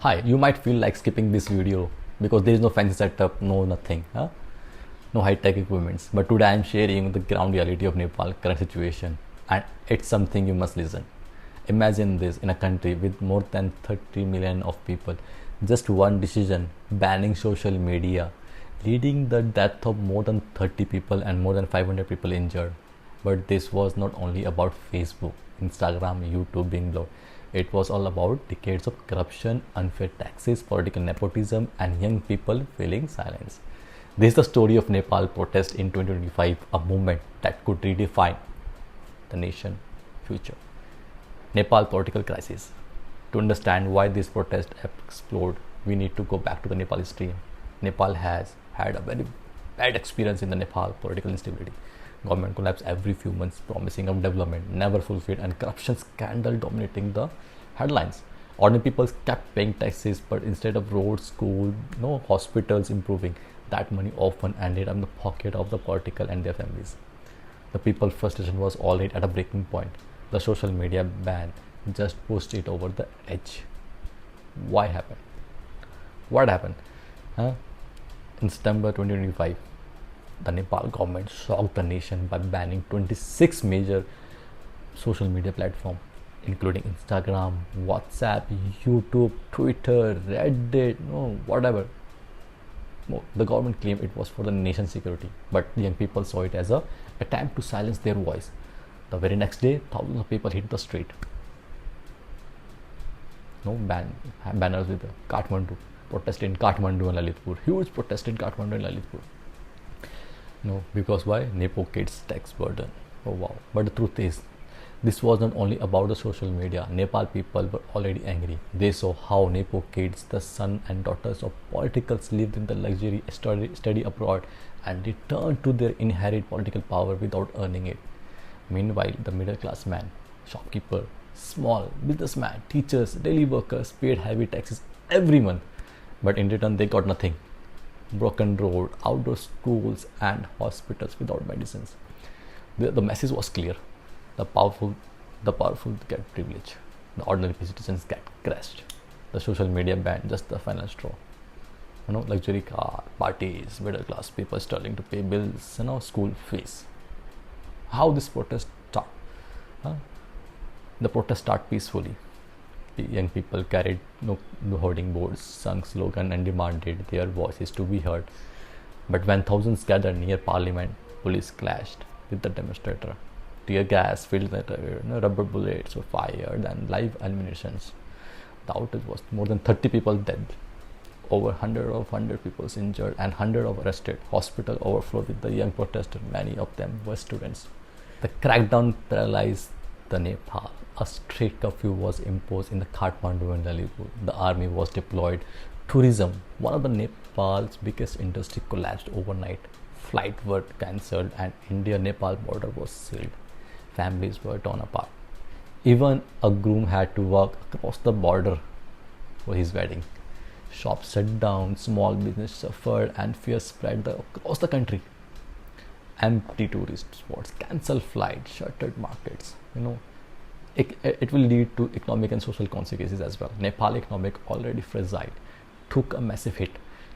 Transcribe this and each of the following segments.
Hi, you might feel like skipping this video because there is no fancy setup, no nothing, huh? No high-tech equipments. But today I am sharing the ground reality of Nepal current situation, and it's something you must listen. Imagine this: in a country with more than 30 million of people, just one decision banning social media, leading the death of more than 30 people and more than 500 people injured. But this was not only about Facebook, Instagram, YouTube being blocked. It was all about decades of corruption, unfair taxes, political nepotism, and young people feeling silence. This is the story of Nepal protest in 2025, a movement that could redefine the nation future. Nepal political crisis. To understand why this protest exploded, we need to go back to the Nepal history. Nepal has had a very bad experience in the Nepal political instability. Government collapse every few months, promising of development never fulfilled, and corruption scandal dominating the headlines. Ordinary people kept paying taxes, but instead of roads, school, no hospitals improving, that money often ended up in the pocket of the political and their families. The people's frustration was already at a breaking point. The social media ban just pushed it over the edge. Why happened? What happened? Huh? In September 2025, the Nepal government shocked the nation by banning 26 major social media platforms, including Instagram, WhatsApp, YouTube, Twitter, Reddit, no, whatever. No, the government claimed it was for the nation's security, but young people saw it as a attempt to silence their voice. The very next day, thousands of people hit the street. No banners with Kathmandu, protest in Kathmandu and Lalitpur, huge protest in Kathmandu and Lalitpur. No, because why? Nepo kids tax burden. Oh wow! But the truth is, this was not only about the social media. Nepal people were already angry. They saw how Nepo kids, the son and daughters of politicals, lived in the luxury, study abroad, and returned to their inherent political power without earning it. Meanwhile, the middle class man, shopkeeper, small businessman, teachers, daily workers paid heavy taxes every month, but in return they got nothing. Broken road, outdoor schools, and hospitals without medicines. The message was clear: the powerful get privilege, the ordinary citizens get crushed. The social media ban just the final straw. Luxury car, parties, middle class people struggling to pay bills, school fees. How this protest start? Huh? The protest start peacefully. The young people carried hoarding boards, sung slogan, and demanded their voices to be heard. But when thousands gathered near Parliament, police clashed with the demonstrator. Tear gas filled the air, rubber bullets were fired, and live ammunitions. The outage was more than 30 people dead, over 100 people injured, and 100 of arrested. Hospital overflowed with the young protesters. Many of them were students. The crackdown paralyzed the Nepal. A strict curfew was imposed in the Kathmandu and Lalitpur. The army was deployed. Tourism, one of the Nepal's biggest industry, collapsed overnight. Flights were cancelled and India-Nepal border was sealed. Families were torn apart. Even a groom had to walk across the border for his wedding. Shops shut down, small business suffered, and fear spread across the country. Empty tourist spots, cancelled flights, shuttered markets. It will lead to economic and social consequences as well. Nepal economic, already fragile, took a massive hit.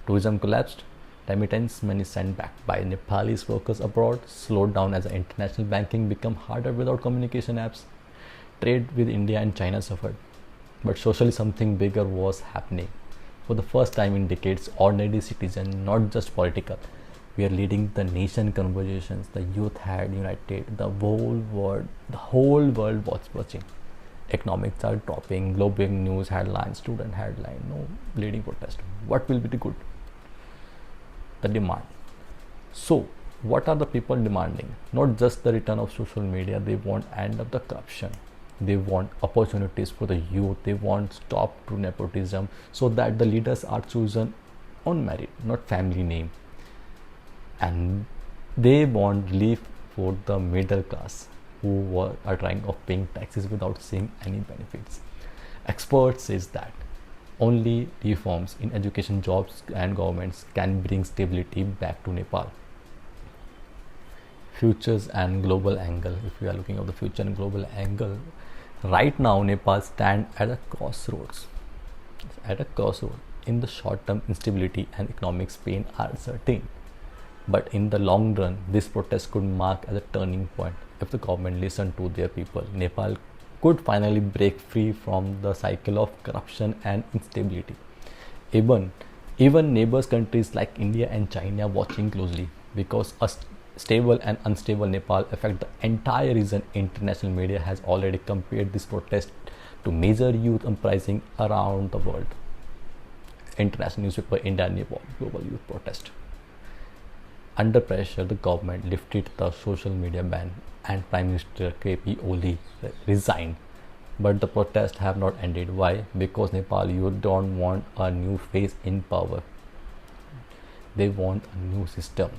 Tourism collapsed. Remittance money sent back by Nepalese workers abroad slowed down as international banking became harder without communication apps. Trade with India and China suffered. But socially something bigger was happening. For the first time in decades, ordinary citizens, not just political, we are leading the nation conversations. The youth had united. The whole world was watching. Economics are dropping, global news headlines, student headline, no bleeding protest. What will be the good? The demand. So, what are the people demanding? Not just the return of social media. They want end of the corruption. They want opportunities for the youth. They want stop to nepotism, so that the leaders are chosen on merit, not family name. And they want relief for the middle class who are trying of paying taxes without seeing any benefits. Experts says that only reforms in education, jobs, and governments can bring stability back to Nepal. Futures and global angle. If we are looking at the future and global angle, right now Nepal stands at a crossroads. at a crossroad. In the short term, instability and economic pain are certain. But in the long run, this protest could mark as a turning point. If the government listened to their people, Nepal could finally break free from the cycle of corruption and instability. Even, even neighbors countries like India and China watching closely because a stable and unstable Nepal affect the entire region. International media has already compared this protest to major youth uprising around the world. International newspaper India Nepal global youth protest. Under pressure, the government lifted the social media ban and Prime Minister KP Oli resigned. But the protests have not ended. Why? Because Nepal youth don't want a new face in power. They want a new system,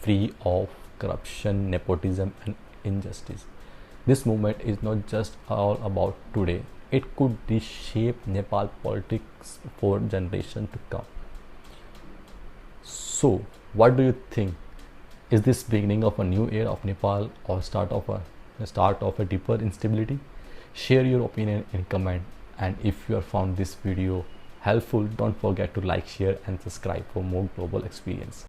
free of corruption, nepotism, and injustice. This movement is not just all about today. It could reshape Nepal politics for generations to come. So, what do you think? Is this beginning of a new era of Nepal or start of a deeper instability? Share your opinion in comment, and if you have found this video helpful, don't forget to like, share and subscribe for more global experience.